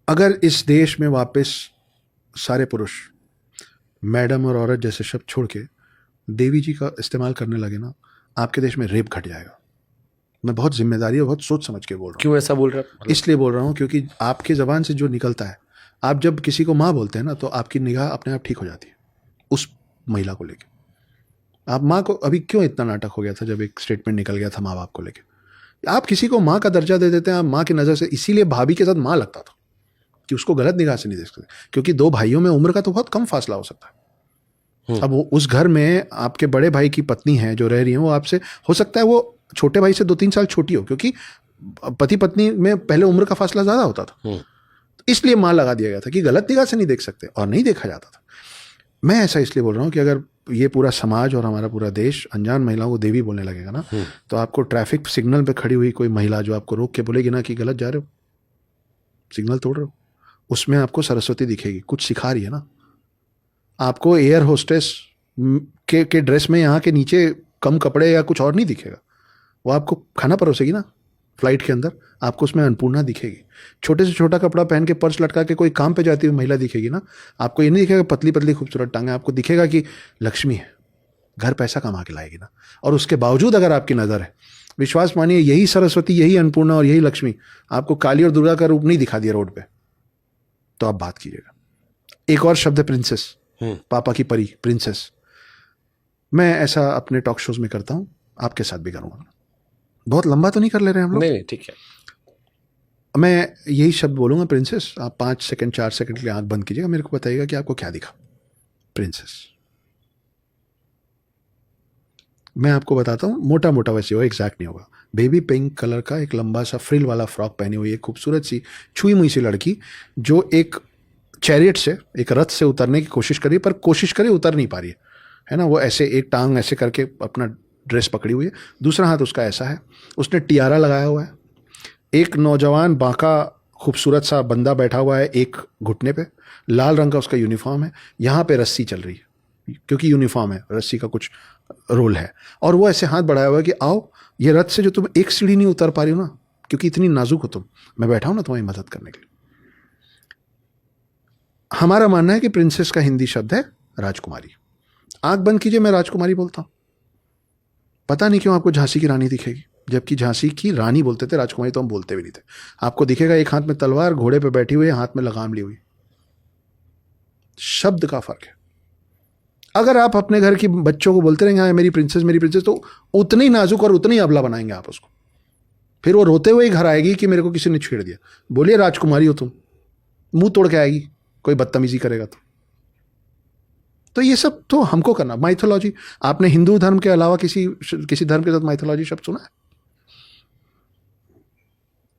अगर इस देश में वापस सारे पुरुष मैडम और औरत जैसे शब्द छोड़ के देवी जी का इस्तेमाल करने लगे ना, आपके देश में रेप घट जाएगा। मैं बहुत जिम्मेदारी और बहुत सोच समझ के बोल रहा हूँ। क्यों ऐसा बोल रहा है? इसलिए बोल रहा हूँ क्योंकि आपके ज़बान से जो निकलता है, आप जब किसी को माँ बोलते हैं ना, तो आपकी निगाह अपने आप ठीक हो जाती है उस महिला को लेके। आप माँ को, अभी क्यों इतना नाटक हो गया था जब एक स्टेटमेंट निकल गया था माँ बाप को लेके। आप किसी को माँ का दर्जा दे देते हैं, आप माँ की नज़र से, इसीलिए भाभी के साथ माँ लगता था कि उसको गलत निगाह से नहीं देख सकते, क्योंकि दो भाइयों में उम्र का तो बहुत कम फासला हो सकता है। अब वो उस घर में आपके बड़े भाई की पत्नी है जो रह रही है, वो आपसे, हो सकता है वो छोटे भाई से 2-3 साल छोटी हो, क्योंकि पति पत्नी में पहले उम्र का फासला ज़्यादा होता था। इसलिए माँ लगा दिया गया था कि गलत निगाह से नहीं देख सकते, और नहीं देखा जाता था। मैं ऐसा इसलिए बोल रहा हूँ कि अगर ये पूरा समाज और हमारा पूरा देश अनजान महिलाओं को देवी बोलने लगेगा ना, तो आपको ट्रैफिक सिग्नल पे खड़ी हुई कोई महिला जो आपको रोक के बोलेगी ना कि गलत जा रहे हो, सिग्नल तोड़ रहे हो, उसमें आपको सरस्वती दिखेगी, कुछ सिखा रही है ना। आपको एयर होस्टेस के ड्रेस में यहाँ के नीचे कम कपड़े या कुछ और नहीं दिखेगा, वो आपको खाना परोसेगी ना फ्लाइट के अंदर, आपको उसमें अन्नपूर्णा दिखेगी। छोटे से छोटा कपड़ा पहन के पर्स लटका के कोई काम पे जाती हुई महिला दिखेगी ना, आपको ये नहीं दिखेगा पतली पतली खूबसूरत टांगे, आपको दिखेगा कि लक्ष्मी है, घर पैसा कमा के लाएगी ना। और उसके बावजूद अगर आपकी नज़र है, विश्वास मानिए, यही सरस्वती, यही अन्नपूर्णा और यही लक्ष्मी आपको काली और दुर्गा का रूप नहीं दिखा दिया रोड पे, तो आप बात कीजिएगा। एक और शब्द है प्रिंसेस, पापा की परी, प्रिंसेस। मैं ऐसा अपने टॉक शोज में करता हूँ, आपके साथ भी करूँगा। बहुत लंबा तो नहीं कर ले रहे हैं हम लोग? नहीं, ठीक है। मैं यही शब्द बोलूँगा, प्रिंसेस। आप 5 सेकंड 4 सेकंड के लिए आंख बंद कीजिएगा, मेरे को बताइएगा कि आपको क्या दिखा। प्रिंसेस। मैं आपको बताता हूँ, मोटा मोटा वैसे हो, एग्जैक्ट नहीं होगा। बेबी पिंक कलर का एक लंबा सा फ्रिल वाला फ्रॉक पहनी हुई एक खूबसूरत सी छुई मुई सी लड़की, जो एक चैरियट से, एक रथ से उतरने की कोशिश करी, पर कोशिश करी उतर नहीं पा रही है ना। वो ऐसे एक टांग ऐसे करके अपना ड्रेस पकड़ी हुई है, दूसरा हाथ उसका ऐसा है, उसने टियारा लगाया हुआ है। एक नौजवान बांका खूबसूरत सा बंदा बैठा हुआ है एक घुटने पे, लाल रंग का उसका यूनिफॉर्म है, यहाँ पे रस्सी चल रही है, क्योंकि यूनिफॉर्म है, रस्सी का कुछ रोल है। और वो ऐसे हाथ बढ़ाया हुआ है कि आओ, ये रथ से जो तुम एक सीढ़ी नहीं उतर पा रही हो ना, क्योंकि इतनी नाजुक हो तुम, मैं बैठा हूं ना तुम्हारी मदद करने के लिए। हमारा मानना है कि प्रिंसेस का हिंदी शब्द है राजकुमारी। आंख बंद कीजिए, मैं राजकुमारी बोलता हूं। पता नहीं क्यों आपको झांसी की रानी दिखेगी, जबकि झांसी की रानी बोलते थे, राजकुमारी तो हम बोलते भी नहीं थे। आपको दिखेगा एक हाथ में तलवार, घोड़े पे बैठी हुई, हाथ में लगाम ली हुई। शब्द का फर्क है। अगर आप अपने घर की बच्चों को बोलते रहेंगे हाँ मेरी प्रिंसेस, तो उतने ही नाजुक और उतने ही अबला बनाएंगे आप उसको। फिर वो रोते हुए ही घर आएगी कि मेरे को किसी ने छेड़ दिया। बोलिए राजकुमारी हो तुम, मुंह तोड़ के आएगी कोई बदतमीजी करेगा तो ये सब तो हमको करना। माइथोलॉजी, आपने हिंदू धर्म के अलावा किसी धर्म के साथ माइथोलॉजी शब्द सुना है?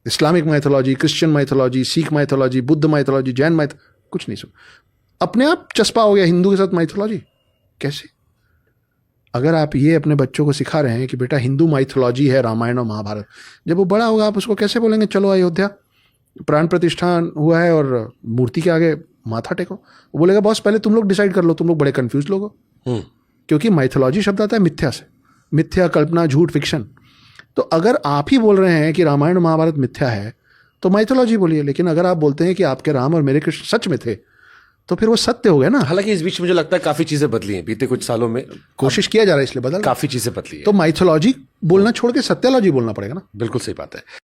Islamic mythology, Christian mythology, Sikh mythology, Buddha mythology, Jain कुछ नहीं सुना। अपने आप चस्पा हो गया हिंदू के साथ माइथोलॉजी। कैसे? अगर आप ये अपने बच्चों को सिखा रहे हैं कि बेटा हिंदू माइथोलॉजी है रामायण और महाभारत, जब वो बड़ा होगा आप उसको कैसे बोलेंगे चलो अयोध्या प्राण प्रतिष्ठान हुआ है और मूर्ति के आगे माथा टेको? वो बोलेगा बॉस पहले तुम लोग डिसाइड कर लो, तुम लोग बड़े कंफ्यूज लोग हो। क्योंकि माइथोलॉजी शब्द आता है मिथ्या से, मिथ्या, कल्पना, झूठ, फिक्शन। तो अगर आप ही बोल रहे हैं कि रामायण महाभारत मिथ्या है तो माइथोलॉजी बोलिए। लेकिन अगर आप बोलते हैं कि आपके राम और मेरे कृष्ण सच में थे, तो फिर वो सत्य हो गया ना। हालांकि इस बीच मुझे लगता है काफी चीजें बदली हैं बीते कुछ सालों में, कोशिश किया जा रहा है इसलिए बदल, काफी चीजें बदली है। तो माइथोलॉजी बोलना छोड़ के सत्यालॉजी बोलना पड़ेगा ना। बिल्कुल सही बात है।